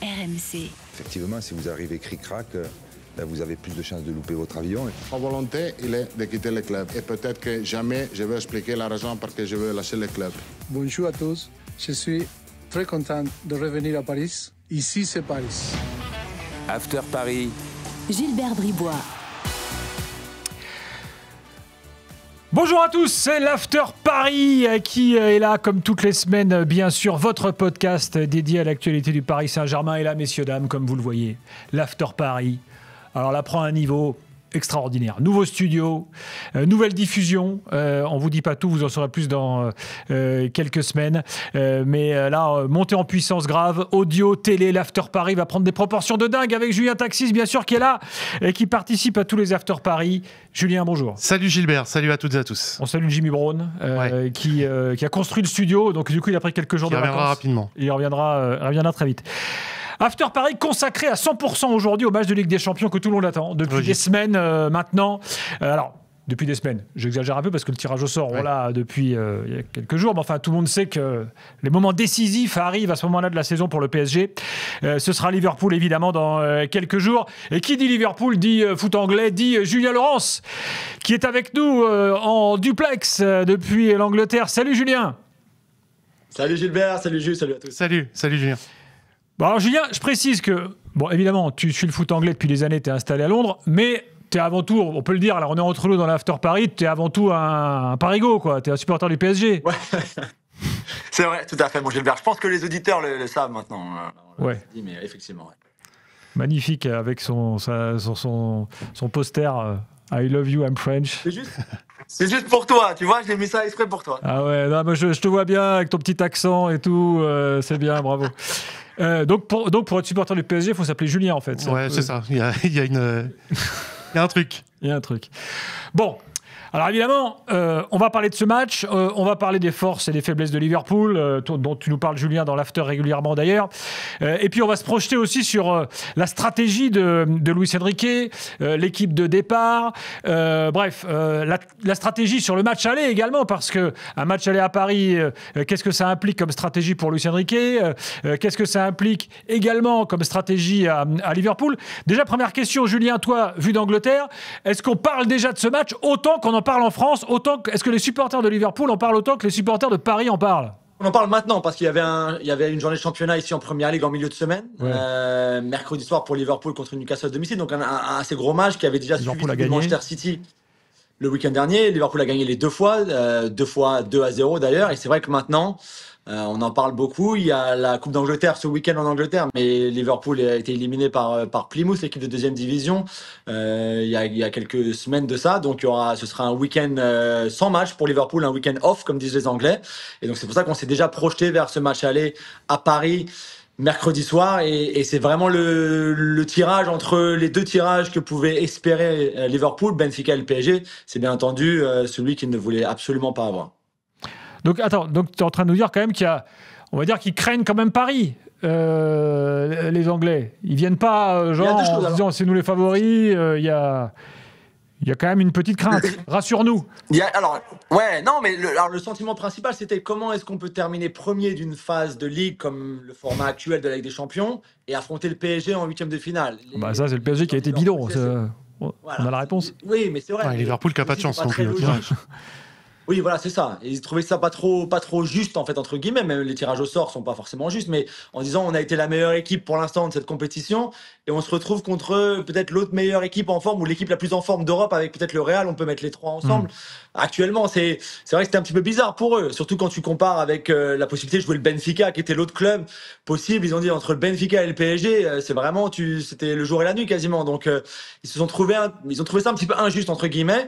RMC. Effectivement, si vous arrivez cric-crac, vous avez plus de chances de louper votre avion. Ma volonté, il est de quitter le club. Et peut-être que jamais je vais expliquer la raison pour laquelle je veux lâcher le club. Bonjour à tous. Je suis très content de revenir à Paris. Ici, c'est Paris. After Paris. Gilbert Bribois. Bonjour à tous, c'est l'After Paris qui est là comme toutes les semaines, bien sûr, votre podcast dédié à l'actualité du Paris Saint-Germain. Et là, messieurs, dames, comme vous le voyez, l'After Paris, alors là, prend un niveau extraordinaire. Nouveau studio, nouvelle diffusion. On ne vous dit pas tout, vous en saurez plus dans quelques semaines. Mais là, montée en puissance grave. Audio, télé, l'After Paris va prendre des proportions de dingue avec Julien Taxis, bien sûr, qui est là et qui participe à tous les After Paris. Julien, bonjour. Salut Gilbert, salut à toutes et à tous. On salue Jimmy Brown, qui a construit le studio. Donc, du coup, il a pris quelques jours de vacances. Il reviendra rapidement. Il reviendra très vite. After Paris consacré à 100% aujourd'hui au match de Ligue des Champions que tout le monde attend depuis des semaines maintenant. Alors, depuis des semaines, j'exagère un peu parce que le tirage au sort, on l'a depuis il y a quelques jours. Mais enfin, tout le monde sait que les moments décisifs arrivent à ce moment-là de la saison pour le PSG. Ce sera Liverpool, évidemment, dans quelques jours. Et qui dit Liverpool dit foot anglais, dit Julien Laurence, qui est avec nous en duplex depuis l'Angleterre. Salut Julien. Salut Gilbert, salut Jules, salut à tous. Salut Julien. Bon, alors Julien, je précise que, bon, évidemment, tu suis le foot anglais depuis des années, tu es installé à Londres, mais tu es avant tout, on peut le dire, alors on est entre nous dans l'After Paris, tu es avant tout un parigo, quoi. Tu es un supporter du PSG. Ouais, c'est vrai, tout à fait, mon Gilbert. Je pense que les auditeurs le savent maintenant. Ouais. Dit, mais effectivement, ouais. Magnifique, avec son poster I love you, I'm French. C'est juste pour toi, tu vois, j'ai mis ça exprès pour toi. Ah ouais, non, mais je te vois bien avec ton petit accent et tout, c'est bien, bravo. Donc pour être supporter du PSG, il faut s'appeler Julien en fait. C'est ça. Il y a un truc. Il y a un truc. Bon. Alors évidemment, on va parler de ce match, on va parler des forces et des faiblesses de Liverpool, dont tu nous parles Julien dans l'after régulièrement d'ailleurs. Et puis on va se projeter aussi sur la stratégie de Luis Enrique, l'équipe de départ, bref, la stratégie sur le match aller également, parce qu'un match aller à Paris, qu'est-ce que ça implique comme stratégie pour Luis Enrique, qu'est-ce que ça implique également comme stratégie à Liverpool. Déjà, première question, Julien, toi, vu d'Angleterre, est-ce qu'on parle déjà de ce match autant qu'on en parle en France, est-ce que les supporters de Liverpool en parlent autant que les supporters de Paris en parlent? On en parle maintenant parce qu'il y avait une journée de championnat ici en Première Ligue en milieu de semaine, mercredi soir pour Liverpool contre Newcastle à domicile, donc un assez gros match qui avait déjà suivi Manchester City le week-end dernier. Liverpool a gagné les deux fois 2-0 d'ailleurs, et c'est vrai que maintenant on en parle beaucoup. Il y a la Coupe d'Angleterre ce week-end en Angleterre, mais Liverpool a été éliminé par Plymouth, l'équipe de deuxième division, il y a quelques semaines de ça. Donc ce sera un week-end sans match pour Liverpool, un week-end off comme disent les Anglais. Et donc c'est pour ça qu'on s'est déjà projeté vers ce match aller à Paris mercredi soir. Et c'est vraiment le tirage entre les deux tirages que pouvait espérer Liverpool, Benfica et le PSG. C'est bien entendu celui qu'ils ne voulaient absolument pas avoir. Donc, attends, tu es en train de nous dire quand même on va dire qu'ils craignent quand même Paris, les Anglais. Ils viennent pas, en se disant c'est nous les favoris, il y a quand même une petite crainte. Rassure-nous. Le sentiment principal, c'était comment est-ce qu'on peut terminer premier d'une phase de Ligue comme le format actuel de la Ligue des Champions et affronter le PSG en huitième de finale. Ça, c'est le PSG qui a été bidon. On a la réponse. Oui, mais c'est vrai. Liverpool qui n'a pas de chance non plus. Oui, voilà, c'est ça. Ils trouvaient ça pas trop juste, en fait, entre guillemets. Même les tirages au sort sont pas forcément justes, mais en disant on a été la meilleure équipe pour l'instant de cette compétition et on se retrouve contre peut-être l'autre meilleure équipe en forme ou l'équipe la plus en forme d'Europe avec peut-être le Real. On peut mettre les trois ensemble. Actuellement, c'est vrai que c'était un petit peu bizarre pour eux, surtout quand tu compares avec la possibilité de jouer le Benfica, qui était l'autre club possible. Ils ont dit entre le Benfica et le PSG, c'est vraiment c'était le jour et la nuit quasiment. Donc ils ont trouvé ça un petit peu injuste entre guillemets.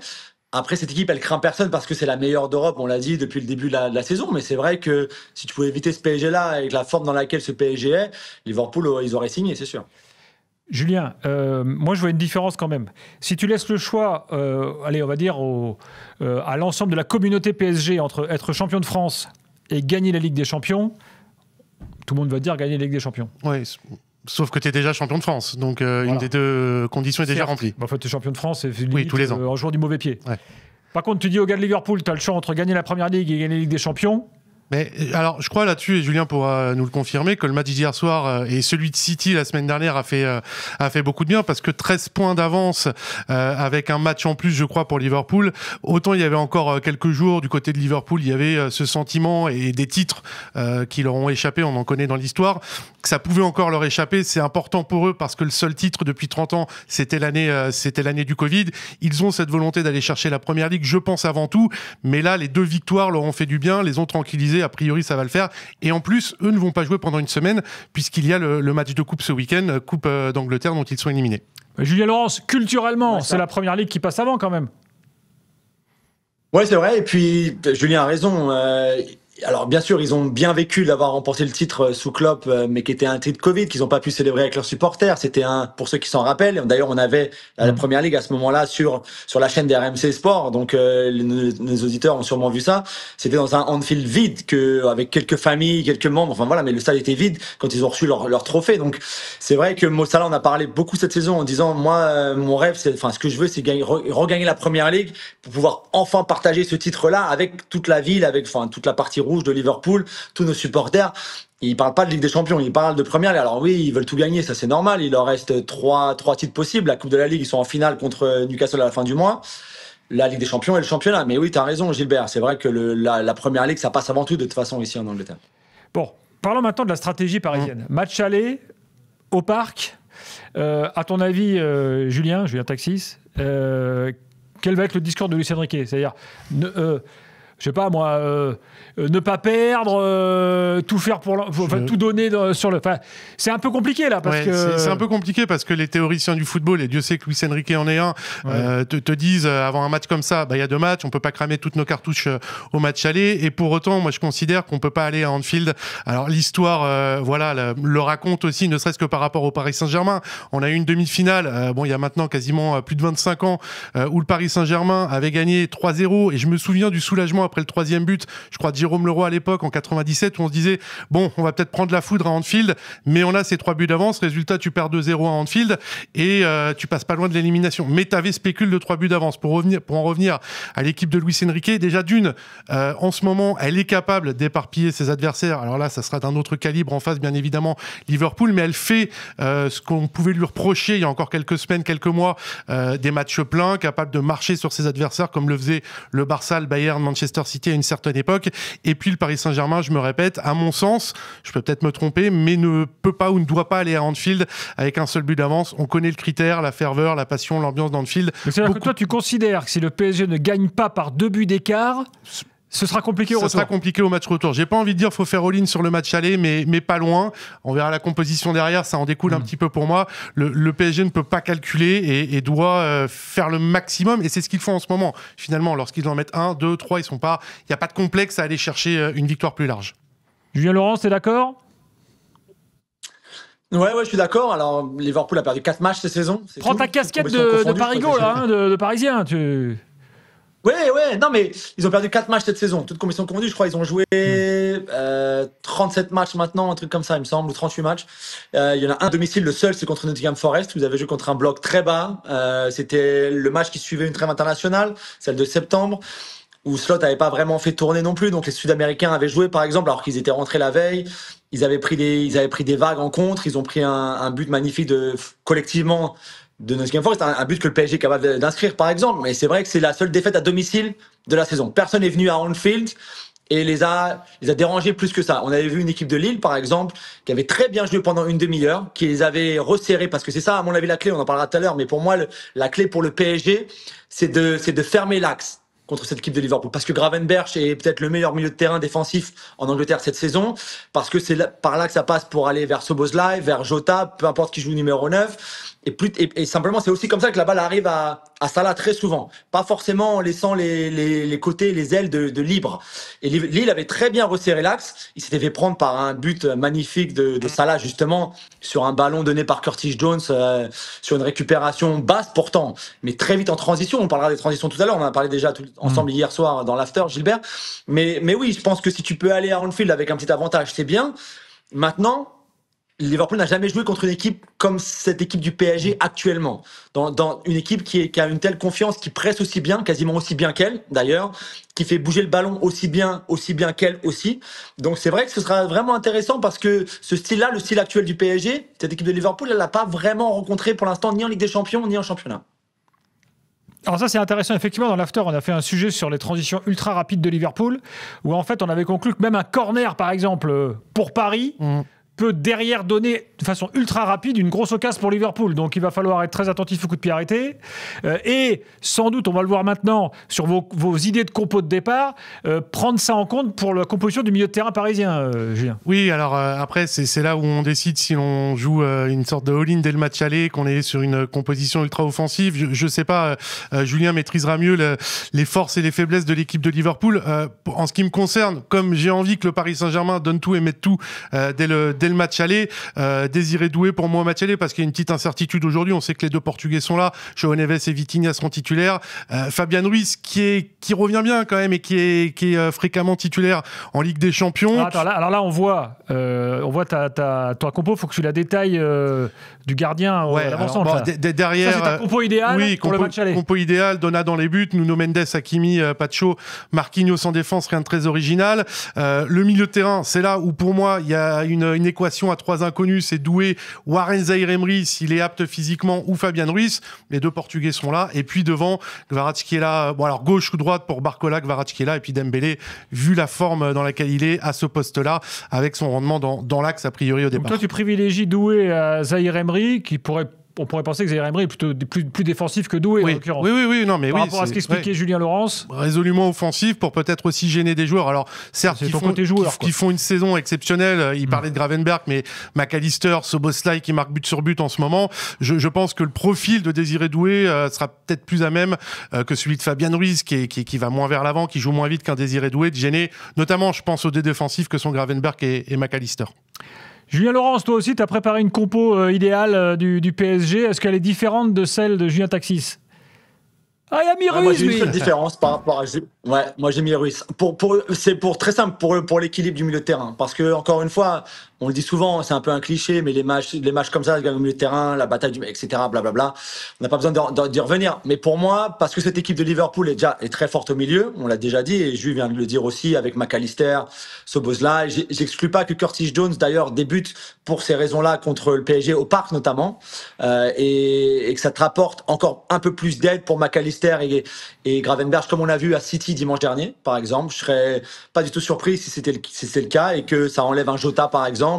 Après, cette équipe, elle craint personne parce que c'est la meilleure d'Europe, on l'a dit depuis le début de la saison. Mais c'est vrai que si tu pouvais éviter ce PSG-là avec la forme dans laquelle ce PSG est, Liverpool, ils auraient signé, c'est sûr. Julien, moi je vois une différence quand même. Si tu laisses le choix, on va dire à l'ensemble de la communauté PSG entre être champion de France et gagner la Ligue des Champions, tout le monde va dire gagner la Ligue des Champions. Oui. Sauf que tu es déjà champion de France, donc une des deux conditions est déjà remplie. En fait, tu es champion de France, c'est tous les ans. Un joueur du mauvais pied. Ouais. Par contre, tu dis au gars de Liverpool, tu as le choix entre gagner la Première Ligue et gagner la Ligue des Champions. Mais alors, je crois là-dessus, et Julien pourra nous le confirmer, que le match d'hier soir et celui de City la semaine dernière a fait beaucoup de bien, parce que 13 points d'avance avec un match en plus, je crois, pour Liverpool. Autant il y avait encore quelques jours du côté de Liverpool, il y avait ce sentiment et des titres qui leur ont échappé, on en connaît dans l'histoire, que ça pouvait encore leur échapper. C'est important pour eux parce que le seul titre depuis 30 ans, c'était l'année du Covid. Ils ont cette volonté d'aller chercher la Première Ligue, je pense, avant tout. Mais là, les 2 victoires leur ont fait du bien, les ont tranquillisés. A priori, ça va le faire. Et en plus, eux ne vont pas jouer pendant une semaine, puisqu'il y a le match de coupe ce week-end, Coupe d'Angleterre, dont ils sont éliminés. Julien Laurence, culturellement, c'est la Première Ligue qui passe avant quand même. Ouais, c'est vrai. Et puis, Julien a raison. Alors, bien sûr, ils ont bien vécu d'avoir remporté le titre sous Klopp, mais qui était un titre Covid, qu'ils n'ont pas pu célébrer avec leurs supporters. C'était pour ceux qui s'en rappellent. D'ailleurs, on avait la Première Ligue à ce moment-là sur la chaîne des RMC Sport. Donc, nos auditeurs ont sûrement vu ça. C'était dans un Anfield vide, avec quelques familles, quelques membres. Enfin, voilà, mais le stade était vide quand ils ont reçu leur trophée. Donc, c'est vrai que Mo Salah en a parlé beaucoup cette saison en disant, moi, mon rêve, ce que je veux, c'est regagner la Première Ligue pour pouvoir enfin partager ce titre-là avec toute la ville, avec, toute la partie rouge de Liverpool, tous nos supporters. Ils parlent pas de Ligue des Champions, ils parlent de Première Ligue. Alors oui, ils veulent tout gagner, ça c'est normal. Il leur reste trois titres possibles. La Coupe de la Ligue, ils sont en finale contre Newcastle à la fin du mois. La Ligue des Champions et le championnat. Mais oui, tu as raison, Gilbert. C'est vrai que la Première Ligue, ça passe avant tout de toute façon ici en Angleterre. Bon, parlons maintenant de la stratégie parisienne. Match aller au Parc. À ton avis, Julien Taxis, quel va être le discours de Luis Enrique? C'est-à-dire, je sais pas moi, ne pas perdre, tout faire tout donner sur le. Enfin, c'est un peu compliqué là parce que. C'est un peu compliqué parce que les théoriciens du football, et Dieu sait que Luis Enrique en est un, te disent avant un match comme ça, il y a 2 matchs, on peut pas cramer toutes nos cartouches au match aller. Et pour autant, moi je considère qu'on peut pas aller à Anfield. Alors l'histoire, le raconte aussi, ne serait-ce que par rapport au Paris Saint-Germain. On a eu une demi-finale, il y a maintenant quasiment plus de 25 ans, où le Paris Saint-Germain avait gagné 3-0, et je me souviens du soulagement après le 3e but, je crois de Jérôme Leroy à l'époque en 97, où on se disait bon, on va peut-être prendre la foudre à Anfield, mais on a ces 3 buts d'avance, résultat tu perds 2-0 à Anfield et tu passes pas loin de l'élimination. Mais t'avais spéculé de 3 buts d'avance. Pour en revenir à l'équipe de Luis Enrique, déjà en ce moment, elle est capable d'éparpiller ses adversaires. Alors là, ça sera d'un autre calibre en face, bien évidemment, Liverpool, mais elle fait ce qu'on pouvait lui reprocher il y a encore quelques semaines, quelques mois, des matchs pleins, capable de marcher sur ses adversaires comme le faisait le Barça, le Bayern, Manchester City à une certaine époque. Et puis le Paris Saint-Germain, je me répète, à mon sens, je peux peut-être me tromper, mais ne peut pas ou ne doit pas aller à Anfield avec un seul but d'avance. On connaît le critère, la ferveur, la passion, l'ambiance d'Anfield. C'est-à-dire que toi, tu considères que si le PSG ne gagne pas par 2 buts d'écart, ce sera compliqué au retour. Ça sera compliqué au match retour. J'ai pas envie de dire faut faire all-in sur le match aller, mais pas loin. On verra la composition derrière, ça en découle un petit peu pour moi. Le PSG ne peut pas calculer et doit faire le maximum, et c'est ce qu'ils font en ce moment. Finalement, lorsqu'ils en mettent 1, 2, 3, il n'y a pas de complexe à aller chercher une victoire plus large. Julien Laurence, t'es d'accord? Ouais, je suis d'accord. Alors, Liverpool a perdu 4 matchs cette saison. Prends ta casquette de Parigo, là, de Parisien. Ouais, non, mais ils ont perdu 4 matchs cette saison, toutes compétitions confondues. Je crois ils ont joué 37 matchs maintenant, un truc comme ça, il me semble, ou 38 matchs. Il y en a un à domicile, le seul, c'est contre Nottingham Forest. Vous avez joué contre un bloc très bas. C'était le match qui suivait une trêve internationale, celle de septembre, où Slot n'avait pas vraiment fait tourner non plus. Donc les Sud-Américains avaient joué, par exemple, alors qu'ils étaient rentrés la veille. Ils avaient pris des vagues en contre. Ils ont pris un but magnifique collectivement de Nottingham Forest, un but que le PSG est capable d'inscrire, par exemple. Mais c'est vrai que c'est la seule défaite à domicile de la saison. Personne n'est venu à Anfield et les a dérangés plus que ça. On avait vu une équipe de Lille, par exemple, qui avait très bien joué pendant une demi-heure, qui les avait resserrés, parce que c'est ça, à mon avis, la clé. On en parlera tout à l'heure, mais pour moi, la clé pour le PSG, c'est de fermer l'axe contre cette équipe de Liverpool. Parce que Gravenberch est peut-être le meilleur milieu de terrain défensif en Angleterre cette saison, parce que c'est par là que ça passe pour aller vers Szoboszlai, vers Jota, peu importe qui joue numéro 9. Et simplement, c'est aussi comme ça que la balle arrive à Salah très souvent. Pas forcément en laissant les côtés, les ailes de libre. Et Lille avait très bien resserré l'axe. Il s'était fait prendre par un but magnifique de Salah, justement, sur un ballon donné par Curtis Jones, sur une récupération basse pourtant, mais très vite en transition. On parlera des transitions tout à l'heure. On en a parlé déjà ensemble hier soir dans l'after, Gilbert. Mais oui, je pense que si tu peux aller à Anfield avec un petit avantage, c'est bien. Maintenant, Liverpool n'a jamais joué contre une équipe comme cette équipe du PSG actuellement. Dans une équipe qui a une telle confiance, qui presse aussi bien, quasiment aussi bien qu'elle d'ailleurs, qui fait bouger le ballon aussi bien qu'elle aussi. Donc c'est vrai que ce sera vraiment intéressant parce que ce style-là, le style actuel du PSG, cette équipe de Liverpool, elle l'a pas vraiment rencontré pour l'instant ni en Ligue des Champions ni en championnat. Alors ça c'est intéressant, effectivement dans l'after on a fait un sujet sur les transitions ultra rapides de Liverpool où en fait on avait conclu que même un corner par exemple pour Paris peut derrière donner de façon ultra rapide une grosse occasion pour Liverpool. Donc il va falloir être très attentif au coup de pied arrêté. Et sans doute, on va le voir maintenant sur vos idées de compo de départ, prendre ça en compte pour la composition du milieu de terrain parisien, Julien. Oui, alors après, c'est là où on décide si l'on joue une sorte de all-in dès le match aller, qu'on est sur une composition ultra offensive. Je sais pas, Julien maîtrisera mieux les forces et les faiblesses de l'équipe de Liverpool. En ce qui me concerne, comme j'ai envie que le Paris Saint-Germain donne tout et mette tout dès le match aller, Désiré Doué pour moi au match aller parce qu'il y a une petite incertitude aujourd'hui. On sait que les deux Portugais sont là, João Neves et Vitinha seront titulaires. Fabian Ruiz qui revient bien quand même et qui est fréquemment titulaire en Ligue des Champions. Alors là on voit ta compo, faut que tu la détailles du gardien à l'avant-centre. Derrière, ça c'est ta compo idéale pour le match aller. Compo idéal, Donna dans les buts, Nuno Mendes, Hakimi, Pacho, Marquinhos en défense, rien de très original. Le milieu de terrain, c'est là où pour moi il y a une équation à 3 inconnus, c'est Doué, Warren Zaïre-Emery s'il est apte physiquement ou Fabian Ruiz. Les deux Portugais sont là et puis devant Kvaratskhelia, alors gauche ou droite pour Barcola, Kvaratskhelia et puis Dembélé vu la forme dans laquelle il est à ce poste-là avec son rendement dans l'axe a priori au départ. Donc toi tu privilégies Doué à Zaïre-Emery on pourrait penser que Zaïre-Emery est plutôt plus défensif que Doué, en l'occurrence. Oui, non, mais par rapport à ce qu'expliquait Julien Laurence. Résolument offensif pour peut-être aussi gêner des joueurs. Alors, certes, qui font une saison exceptionnelle. Il parlait de Gravenberch, mais McAllister, Szoboszlai qui marque but sur but en ce moment. Je pense que le profil de Désiré Doué sera peut-être plus à même que celui de Fabian Ruiz, qui va moins vers l'avant, qui joue moins vite qu'un Désiré Doué, de gêner, notamment, je pense, aux deux défensifs que sont Gravenberch et McAllister. Julien Laurence, toi aussi, tu as préparé une compo idéale du PSG. Est-ce qu'elle est différente de celle de Julien Taxis ? Ah, il y a mis Ruiz, moi, j'ai une seule différence par rapport à... moi j'ai mis Ruiz. C'est très simple pour l'équilibre du milieu de terrain. Parce que, encore une fois, on le dit souvent, c'est un peu un cliché, mais les matchs comme ça, le milieu de terrain, la bataille etc., blablabla, on n'a pas besoin d'y revenir. Mais pour moi, parce que cette équipe de Liverpool est très forte au milieu, on l'a déjà dit, et Jules vient de le dire aussi avec McAllister, Szoboszlai. J'exclus pas que Curtis Jones, d'ailleurs, débute pour ces raisons-là contre le PSG au Parc notamment, et que ça te rapporte encore un peu plus d'aide pour McAllister et Gravenberch, comme on a vu à City dimanche dernier, par exemple. Je serais pas du tout surpris si c'était le cas, et que ça enlève un Jota, par exemple,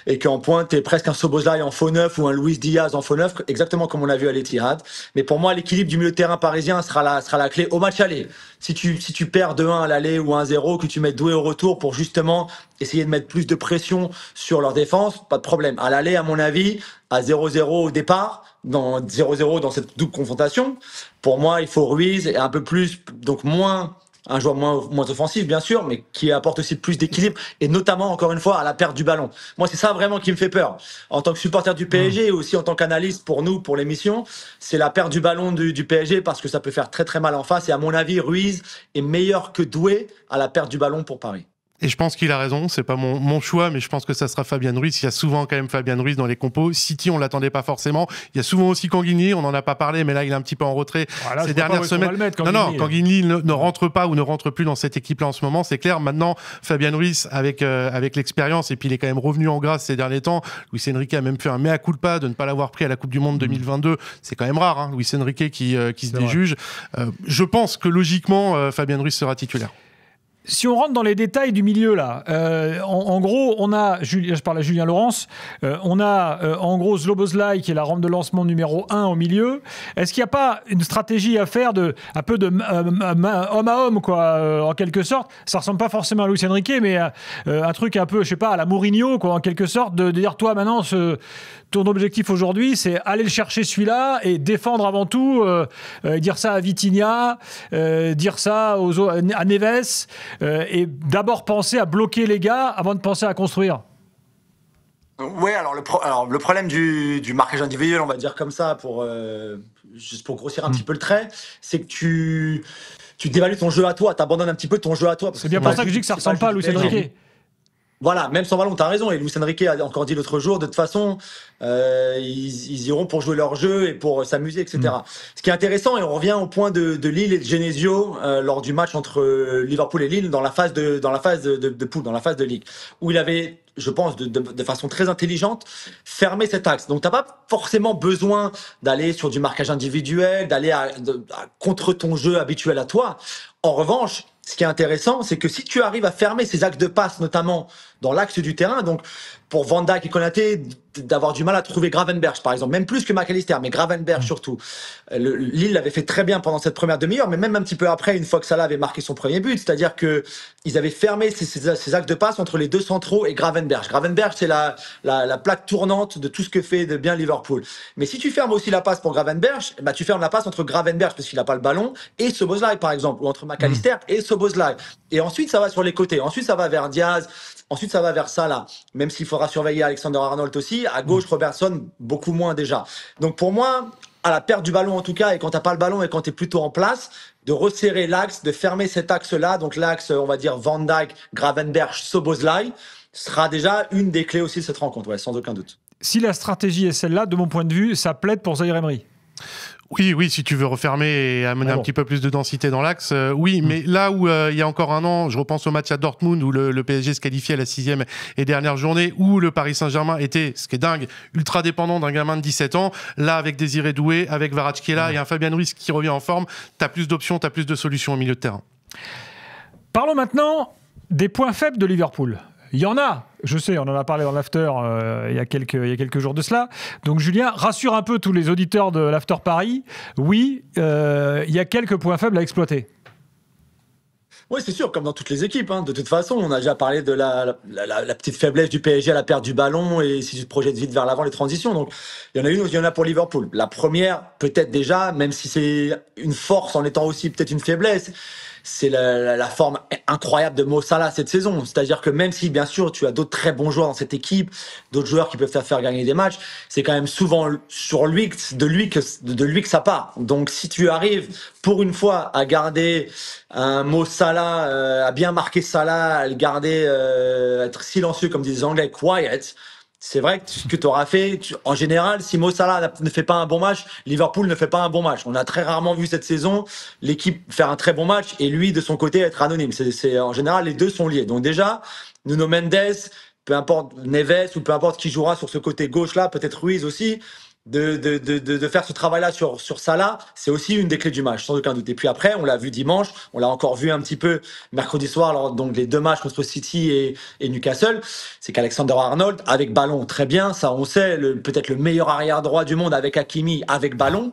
et qu'en pointe, t'es presque un Szoboszlai en faux neuf ou un Luis Diaz en faux neuf, exactement comme on a vu à l'Etihad. Mais pour moi, l'équilibre du milieu de terrain parisien sera la clé au match aller. Si tu perds 2-1 à l'aller ou 1-0, que tu mets Doué au retour pour justement essayer de mettre plus de pression sur leur défense, pas de problème. À l'aller, à mon avis, à 0-0 au départ, dans 0-0 dans cette double confrontation, pour moi, il faut Ruiz et un peu plus, donc un joueur moins offensif, bien sûr, mais qui apporte aussi plus d'équilibre, et notamment, encore une fois, à la perte du ballon. Moi, c'est ça vraiment qui me fait peur. En tant que supporter du PSG, et aussi en tant qu'analyste pour nous, pour l'émission, c'est la perte du ballon du PSG, parce que ça peut faire très très mal en face, et à mon avis, Ruiz est meilleur que Doué à la perte du ballon pour Paris. Et je pense qu'il a raison, c'est pas mon choix, mais je pense que ça sera Fabian Ruiz. Il y a souvent quand même Fabian Ruiz dans les compos. City, on l'attendait pas forcément. Il y a souvent aussi Canguigny, on en a pas parlé, mais là, il est un petit peu en retrait ces dernières semaines. Canguigny ne rentre pas ou ne rentre plus dans cette équipe-là en ce moment, c'est clair. Maintenant, Fabian Ruiz, avec l'expérience, et puis il est quand même revenu en grâce ces derniers temps. Luis Enrique a même fait un mea culpa de ne pas l'avoir pris à la Coupe du Monde 2022. C'est quand même rare, hein, Luis Enrique qui se déjuge. Je pense que logiquement, Fabian Ruiz sera titulaire. Si on rentre dans les détails du milieu, là, en gros, on a, je parle à Julien Laurence, on a en gros Szoboszlai qui est la rampe de lancement numéro 1 au milieu. Est-ce qu'il n'y a pas une stratégie à faire un peu de homme à homme, quoi, en quelque sorte? Ça ressemble pas forcément à Luis Enrique, mais un truc un peu, je sais pas, à la Mourinho, quoi, en quelque sorte, de dire, toi, maintenant, ton objectif aujourd'hui, c'est aller le chercher celui-là et défendre avant tout, dire ça à Vitinha, dire ça à Neves, et d'abord penser à bloquer les gars avant de penser à construire. Ouais, alors le problème du marquage individuel, on va dire comme ça, juste pour grossir un petit peu le trait, c'est que tu dévalues ton jeu à toi, t'abandonnes un petit peu ton jeu à toi. C'est bien pour ça que je dis que ça ressemble pas à Luis Enrique. Voilà, même sans ballon, tu as raison. Et Luis Enrique a encore dit l'autre jour, de toute façon, ils iront pour jouer leur jeu et pour s'amuser, etc. Ce qui est intéressant, et on revient au point de Lille et de Genesio lors du match entre Liverpool et Lille dans la phase de poule, dans la phase de ligue, où il avait, je pense, de façon très intelligente, fermé cet axe. Donc, tu n'as pas forcément besoin d'aller sur du marquage individuel, d'aller contre ton jeu habituel à toi. En revanche, ce qui est intéressant, c'est que si tu arrives à fermer ces axes de passe, notamment dans l'axe du terrain, donc pour Van Dijk et Konaté, d'avoir du mal à trouver Gravenberch, par exemple, même plus que McAllister, mais Gravenberch surtout. Lille l'avait fait très bien pendant cette première demi-heure, mais même un petit peu après, une fois que Salah avait marqué son premier but, c'est-à-dire que ils avaient fermé ces axes de passe entre les deux centraux et Gravenberch. Gravenberch, c'est la plaque tournante de tout ce que fait de bien Liverpool. Mais si tu fermes aussi la passe pour Gravenberch, bah, tu fermes la passe entre Gravenberch, parce qu'il n'a pas le ballon, et Szoboszlai, par exemple, ou entre McAllister et Szoboszlai. Et ensuite, ça va sur les côtés. Ensuite, ça va vers Diaz. Ensuite, ça va vers Salah. Même s'il faudra surveiller Alexander-Arnold aussi. À gauche, Robertson, beaucoup moins déjà. Donc, pour moi, à la perte du ballon en tout cas, et quand tu n'as pas le ballon et quand tu es plutôt en place, de resserrer l'axe, de fermer cet axe-là, donc l'axe, on va dire Van Dijk, Gravenberch, Szoboszlai, sera déjà une des clés aussi de cette rencontre, ouais, sans aucun doute. Si la stratégie est celle-là, de mon point de vue, ça plaide pour Zaïre Emery. Oui, si tu veux refermer et amener un petit peu plus de densité dans l'axe, oui. Mais là où il y a encore un an, je repense au match à Dortmund où le PSG se qualifiait à la 6e et dernière journée, où le Paris Saint-Germain était, ce qui est dingue, ultra dépendant d'un gamin de 17 ans. Là, avec Désiré Doué, avec Kvaratskhelia et un Fabian Ruiz qui revient en forme, tu as plus d'options, tu as plus de solutions au milieu de terrain. Parlons maintenant des points faibles de Liverpool. Il y en a, je sais, on en a parlé dans l'After il y a quelques jours de cela. Donc Julien, rassure un peu tous les auditeurs de l'After Paris. Oui, il y a quelques points faibles à exploiter. Oui, c'est sûr, comme dans toutes les équipes. Hein. De toute façon, on a déjà parlé de la petite faiblesse du PSG à la perte du ballon et si tu te projettes vite vers l'avant, les transitions. Donc, il y en a une, il y en a pour Liverpool. La première, peut-être déjà, même si c'est une force en étant aussi peut-être une faiblesse, c'est la forme incroyable de Mo Salah cette saison. C'est-à-dire que même si, bien sûr, tu as d'autres très bons joueurs dans cette équipe, d'autres joueurs qui peuvent faire gagner des matchs, c'est quand même souvent sur de lui que ça part. Donc, si tu arrives pour une fois à garder un Mo Salah, à bien marquer Salah, à le garder, être silencieux, comme disent les Anglais, quiet, c'est vrai que ce que tu auras fait, en général, si Mo Salah ne fait pas un bon match, Liverpool ne fait pas un bon match. On a très rarement vu cette saison l'équipe faire un très bon match et lui, de son côté, être anonyme. En général, les deux sont liés. Donc déjà, Nuno Mendes, peu importe Neves ou peu importe qui jouera sur ce côté gauche-là, peut-être Ruiz aussi, de faire ce travail-là sur Salah, c'est aussi une des clés du match, sans aucun doute. Et puis après, on l'a vu dimanche, on l'a encore vu un petit peu mercredi soir, lors donc les deux matchs contre City et Newcastle, c'est qu'Alexander-Arnold, avec ballon, très bien, ça on sait, peut-être le meilleur arrière droit du monde avec Hakimi, avec ballon,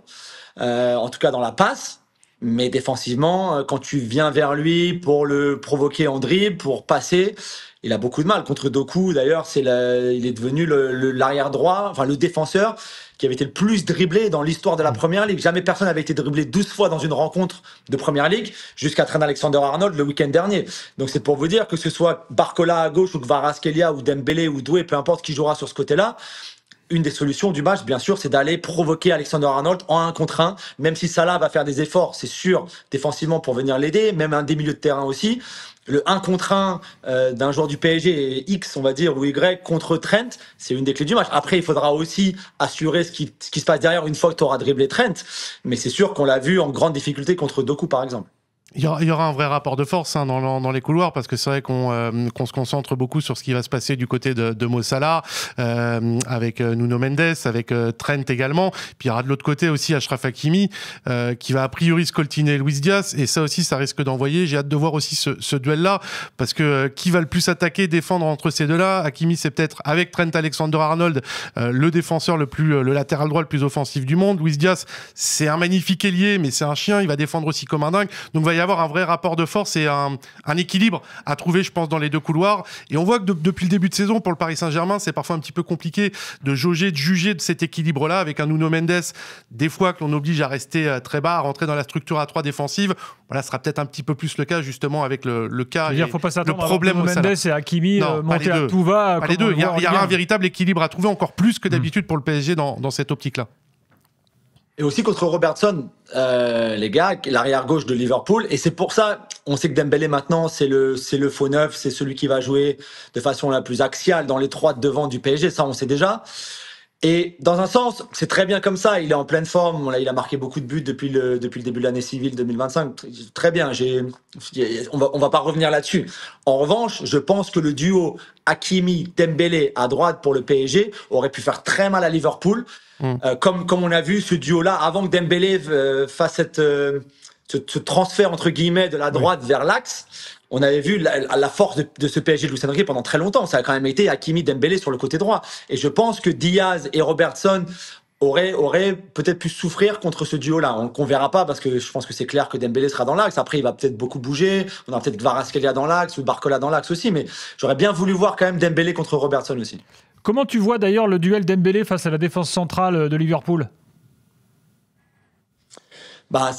en tout cas dans la passe. Mais défensivement, quand tu viens vers lui pour le provoquer en dribble, pour passer, il a beaucoup de mal. Contre Doku, d'ailleurs, il est devenu l'arrière droit, enfin le défenseur qui avait été le plus dribblé dans l'histoire de la Première Ligue. Jamais personne n'avait été dribblé 12 fois dans une rencontre de Première Ligue, jusqu'à Trent Alexander-Arnold le week-end dernier. Donc c'est pour vous dire que ce soit Barcola à gauche ou Kvaratskhelia ou Dembélé ou Doué, peu importe qui jouera sur ce côté-là, une des solutions du match, bien sûr, c'est d'aller provoquer Alexander-Arnold en 1 contre 1, même si Salah va faire des efforts, c'est sûr, défensivement pour venir l'aider, même un des milieux de terrain aussi. Le 1 contre 1 d'un joueur du PSG, X, on va dire, ou Y, contre Trent, c'est une des clés du match. Après, il faudra aussi assurer ce qui se passe derrière une fois que tu auras dribblé Trent. Mais c'est sûr qu'on l'a vu en grande difficulté contre Doku, par exemple. Il y aura un vrai rapport de force dans les couloirs, parce que c'est vrai qu'on se concentre beaucoup sur ce qui va se passer du côté de Mo Salah, avec Nuno Mendes, avec Trent également. Puis il y aura de l'autre côté aussi Achraf Hakimi, qui va a priori scoltiner Luis Diaz, et ça aussi, ça risque d'envoyer. J'ai hâte de voir aussi ce duel-là, parce que qui va le plus attaquer, défendre entre ces deux-là? Hakimi, c'est peut-être, avec Trent Alexander-Arnold, le défenseur le latéral droit le plus offensif du monde. Luis Diaz, c'est un magnifique ailier, mais c'est un chien, il va défendre aussi comme un dingue. Donc il va y avoir un vrai rapport de force et un équilibre à trouver, je pense, dans les deux couloirs. Et on voit que depuis le début de saison, pour le Paris Saint-Germain, c'est parfois un petit peu compliqué de juger de cet équilibre-là, avec un Nuno Mendes, des fois que l'on oblige à rester très bas, à rentrer dans la structure à 3 défensive. Voilà, ce sera peut-être un petit peu plus le cas, justement, avec le cas et faut pas le problème Nuno Mendes et Hakimi monter à tout va. Les deux. Il y aura un véritable équilibre à trouver, encore plus que d'habitude pour le PSG dans cette optique-là. Et aussi contre Robertson, les gars, l'arrière gauche de Liverpool. Et c'est pour ça, on sait que Dembélé maintenant, c'est le faux neuf, c'est celui qui va jouer de façon la plus axiale dans les 3 de devant du PSG. Ça, on sait déjà. Et dans un sens, c'est très bien comme ça. Il est en pleine forme. Là, il a marqué beaucoup de buts depuis le début de l'année civile 2025. Très bien. On va pas revenir là-dessus. En revanche, je pense que le duo Hakimi-Dembélé à droite pour le PSG aurait pu faire très mal à Liverpool. Comme on a vu ce duo-là avant que Dembélé fasse ce transfert entre guillemets de la droite vers l'axe. On avait vu la force de ce PSG de Luis Enrique pendant très longtemps. Ça a quand même été Hakimi, Dembélé sur le côté droit. Et je pense que Diaz et Robertson auraient peut-être pu souffrir contre ce duo-là. Qu'on verra pas parce que je pense que c'est clair que Dembélé sera dans l'axe. Après, il va peut-être beaucoup bouger. On aura peut-être Kvaratskhelia dans l'axe ou Barcola dans l'axe aussi. Mais j'aurais bien voulu voir quand même Dembélé contre Robertson aussi. Comment tu vois d'ailleurs le duel Dembélé face à la défense centrale de Liverpool ?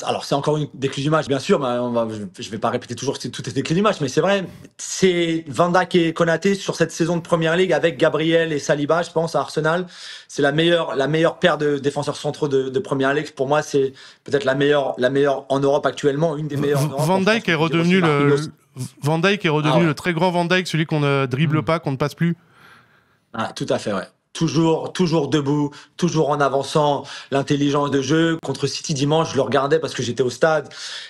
Alors c'est encore des clés du match, bien sûr. Je vais pas répéter toujours que tout est des clés du match, mais c'est vrai. C'est Van Dijk et Konaté sur cette saison de Première Ligue avec Gabriel et Saliba, je pense, à Arsenal. C'est la meilleure paire de défenseurs centraux de Première Ligue. Pour moi, c'est peut-être la meilleure en Europe actuellement, une des meilleures. Van Dijk est redevenu le très grand Van Dijk, celui qu'on ne dribble pas, qu'on ne passe plus. Ah, tout à fait, ouais. Toujours debout, toujours en avançant, l'intelligence de jeu. Contre City dimanche, je le regardais parce que j'étais au stade.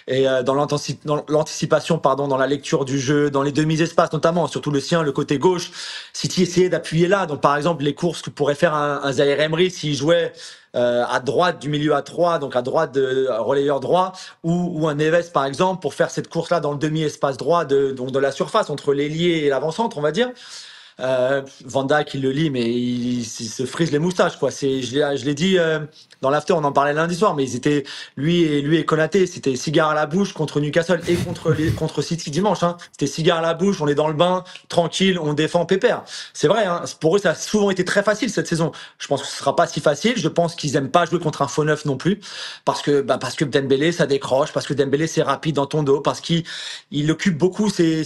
Et dans l'anticipation, dans la lecture du jeu, dans les demi-espaces notamment, surtout le sien, le côté gauche, City essayait d'appuyer là. Donc par exemple, les courses que pourrait faire un Zaïre Emery s'il jouait à droite du milieu à 3, donc à droite de relayeur droit, ou un Neves par exemple, pour faire cette course-là dans le demi-espace droit de la surface, entre l'ailier et l'avant-centre, on va dire. Van Dijk, il le lit, mais il se frise les moustaches, quoi. Je l'ai dit dans l'after, on en parlait lundi soir, mais ils étaient lui et Konaté, c'était cigare à la bouche contre Newcastle et contre City dimanche. Hein. C'était cigare à la bouche, on est dans le bain, tranquille, on défend pépère. C'est vrai, hein. Pour eux, ça a souvent été très facile cette saison. Je pense que ce sera pas si facile. Je pense qu'ils aiment pas jouer contre un faux neuf non plus, parce que Dembélé, ça décroche, parce que Dembélé c'est rapide dans ton dos, parce qu'il occupe beaucoup ces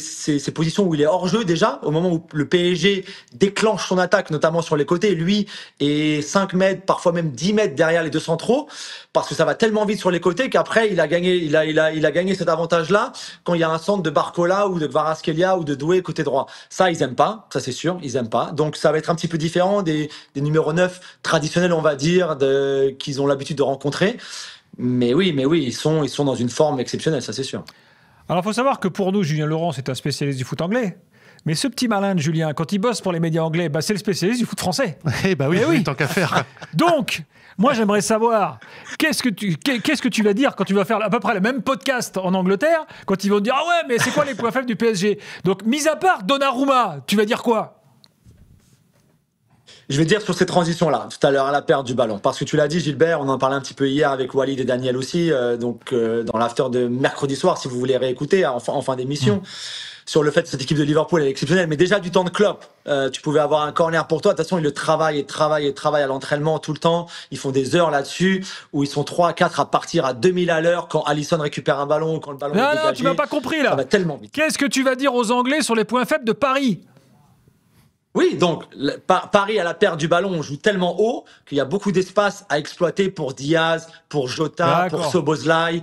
positions où il est hors jeu déjà, au moment où le PSG déclenche son attaque, notamment sur les côtés. Lui est 5 mètres, parfois même 10 mètres derrière les deux centraux, parce que ça va tellement vite sur les côtés qu'après il a gagné cet avantage-là quand il y a un centre de Barcola ou de Kvaratskhelia ou de Doué côté droit. Ça, ils aiment pas, ça c'est sûr, ils aiment pas. Donc ça va être un petit peu différent des numéros 9 traditionnels, on va dire, qu'ils ont l'habitude de rencontrer. Mais oui, ils sont dans une forme exceptionnelle, ça c'est sûr. Alors il faut savoir que pour nous, Julien Laurent, c'est un spécialiste du foot anglais. Mais ce petit malin de Julien, quand il bosse pour les médias anglais, c'est le spécialiste du foot français. Oui, tant qu'à faire. Donc, moi j'aimerais savoir, qu'est-ce que tu vas dire quand tu vas faire à peu près le même podcast en Angleterre, quand ils vont te dire « Ah ouais, mais c'est quoi les points faibles du PSG ?» Donc, mis à part Donnarumma, tu vas dire quoi ? Je vais dire sur ces transitions-là, tout à l'heure, à la perte du ballon. Parce que tu l'as dit, Gilbert, on en parlait un petit peu hier avec Walid et Daniel aussi, dans l'after de mercredi soir, si vous voulez réécouter, en fin d'émission. Sur le fait que cette équipe de Liverpool est exceptionnelle, mais déjà du temps de Klopp, tu pouvais avoir un corner pour toi. De toute façon, ils le travaillent à l'entraînement tout le temps. Ils font des heures là-dessus où ils sont 3 à 4 à partir à 2000 à l'heure quand Alisson récupère un ballon ou quand le ballon est dégagé. Non, tu m'as pas compris là. Ça va tellement vite. Qu'est-ce que tu vas dire aux Anglais sur les points faibles de Paris ? Oui, donc Paris à la perte du ballon, on joue tellement haut qu'il y a beaucoup d'espace à exploiter pour Diaz, pour Jota, pour Szoboszlai.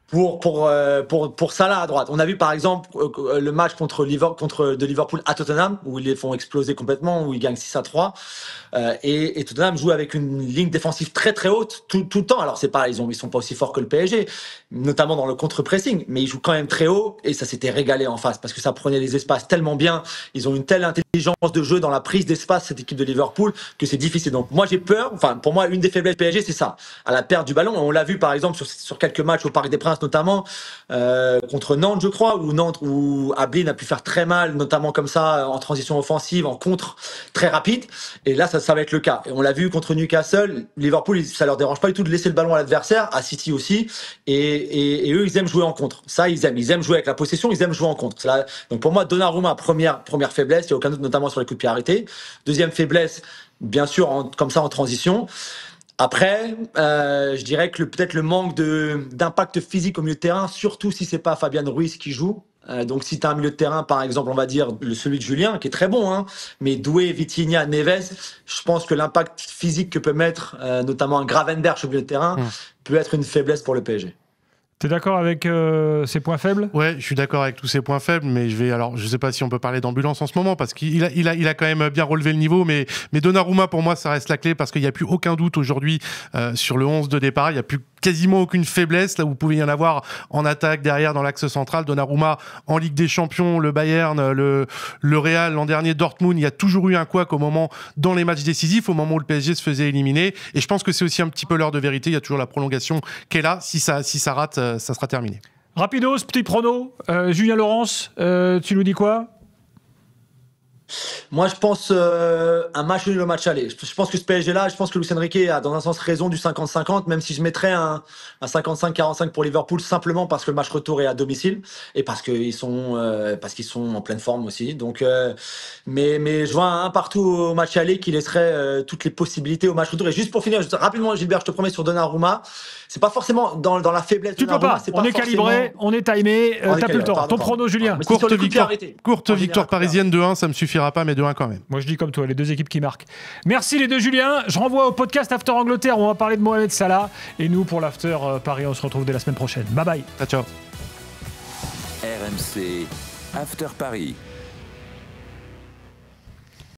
Pour Salah à droite. On a vu par exemple le match de Liverpool à Tottenham où ils les font exploser complètement, où ils gagnent 6-3 et Tottenham joue avec une ligne défensive très très haute tout le temps. Alors c'est pas, ils sont pas aussi forts que le PSG, notamment dans le contre-pressing, mais ils jouent quand même très haut et ça s'était régalé en face parce que ça prenait les espaces tellement bien. Ils ont une telle intelligence de jeu dans la prise d'espace, cette équipe de Liverpool, que c'est difficile. Donc moi j'ai peur, pour moi une des faiblesses du PSG c'est ça, à la perte du ballon. On l'a vu par exemple sur quelques matchs au Parc des Princes, notamment contre Nantes je crois, où Ablin a pu faire très mal, notamment comme ça en transition offensive, en contre très rapide, et là ça va être le cas. Et on l'a vu contre Newcastle, Liverpool ça leur dérange pas du tout de laisser le ballon à l'adversaire, à City aussi, et eux ils aiment jouer en contre. Ça ils aiment jouer avec la possession, ils aiment jouer en contre. Donc pour moi Donnarumma, première faiblesse, il n'y a aucun doute, notamment sur les coups de pied arrêtés. Deuxième faiblesse, bien sûr comme ça en transition. Après, je dirais que peut-être le manque d'impact physique au milieu de terrain, surtout si c'est pas Fabian Ruiz qui joue. Donc si tu as un milieu de terrain, par exemple, on va dire celui de Julien, qui est très bon, hein, mais Doué, Vitinha, Neves, je pense que l'impact physique que peut mettre notamment un Gravenberch au milieu de terrain peut être une faiblesse pour le PSG. T'es d'accord avec ces points faibles ? Ouais, je suis d'accord avec tous ces points faibles, mais je sais pas si on peut parler d'ambulance en ce moment, parce qu'il a quand même bien relevé le niveau, mais Donnarumma, pour moi, ça reste la clé, parce qu'il n'y a plus aucun doute aujourd'hui sur le 11 de départ. Il n'y a plus quasiment aucune faiblesse, là où vous pouvez y en avoir en attaque, derrière, dans l'axe central. Donnarumma, en Ligue des Champions, le Bayern, le Real, l'an dernier, Dortmund, il y a toujours eu un couac au moment, dans les matchs décisifs, au moment où le PSG se faisait éliminer. Et je pense que c'est aussi un petit peu l'heure de vérité. Il y a toujours la prolongation qui est là. Si ça rate, ça sera terminé. Rapidos, petit prono. Julien Laurence, tu nous dis quoi ? Moi, je pense un match nul au match aller. Je pense que ce PSG-là, je pense que Luis Enrique a dans un sens raison du 50-50, même si je mettrais un 55-45 pour Liverpool, simplement parce que le match retour est à domicile et parce qu'ils sont en pleine forme aussi. Donc, mais je vois un partout au match aller qui laisserait toutes les possibilités au match retour. Et juste pour finir, rapidement, Gilbert, je te promets, sur Donnarumma, c'est pas forcément dans la faiblesse de Donnarumma. Tu peux pas. On est calibré, on est timé. T'as plus le temps. Ton prono, Julien. Courte victoire parisienne 2-1, ça me suffira pas, mais 2-1 quand même. Moi, je dis comme toi, les deux équipes qui marquent. Merci les deux Julien. Je renvoie au podcast After Angleterre où on va parler de Mohamed Salah. Et nous, pour l'After Paris, on se retrouve dès la semaine prochaine. Bye bye. Ciao. RMC After Paris.